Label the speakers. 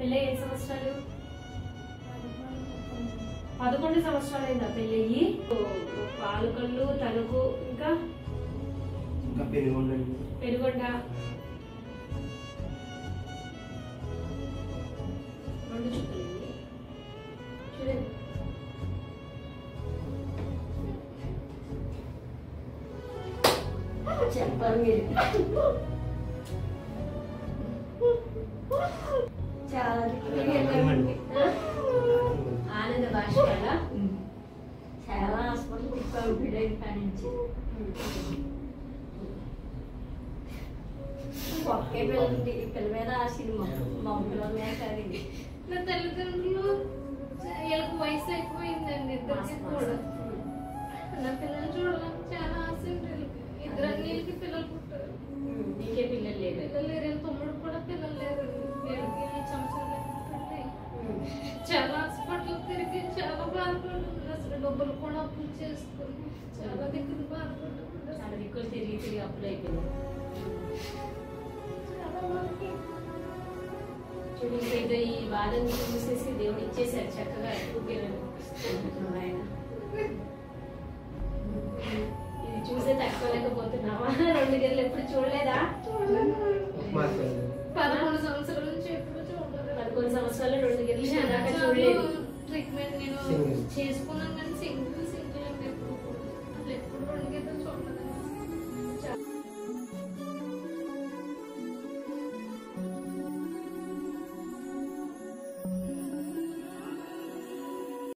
Speaker 1: పెళ్ళి ఎన్ని సంవత్సరాలు? 11 సంవత్సరాలు అయిందా పెళ్ళయ్యి? పాలకళ్ళు, తణుకు, ఇంకా పెనుగొండ. 2 చుక్కలు చూడండి.
Speaker 2: చెప్పాలి మీరు. చాలా
Speaker 1: ఆనంద భాష కదా.
Speaker 2: చాలా హాస్పిటల్ తిప్పాము బిడ్డ కాడి నుంచి. ఒకే పిల్లలు పిల్ల మీద ఆశలు మా పిల్లల మీద కాదు.
Speaker 3: నా తల్లిదండ్రులు వీళ్ళకి వయసు ఎక్కువైందండి ఇద్దరికి కూడా. నా పిల్లలు చూడాలని చాలా ఆశ ఉంటుంది. ఇద్దరు అన్నిళ్ళకి పిల్లలు పుట్టారు.
Speaker 1: నీకే పిల్లలు లేదు?
Speaker 3: పిల్లలు లేరు. వీళ్ళ తమ్ముడు కూడా పిల్లలు లేరు. వీళ్ళకి 5 సంవత్సరాలు అయినట్టుంటాయి. చాలా హాస్పిటల్ తిరిగి చాలా బాధపడుతుంది. అసలు డబ్బులు కూడా అప్పులు చేసుకుని చాలా దిక్కులు బాధపడుతుంది.
Speaker 1: చాలా దిక్కులు తిరిగి అప్పులు అయిపోయింది.
Speaker 3: చాలా మంది
Speaker 1: చూడు, ఈ బాధని చూసేసి దేవుడు ఇచ్చేసారు చక్కగా ఎక్కువ పిల్లలు. ఇది చూసే తట్టుకోలేకపోతున్నావా? 2 గెలలు ఎప్పుడు చూడలేదా?
Speaker 3: 11 సంవత్సరాల నుంచి ఎప్పుడు చూడలేదు.
Speaker 1: 11 సంవత్సరాలు 2 గెలలు చూడలేదు.
Speaker 3: ట్రీట్మెంట్ నేను చేసుకున్నాను కానీ సింగిల్స్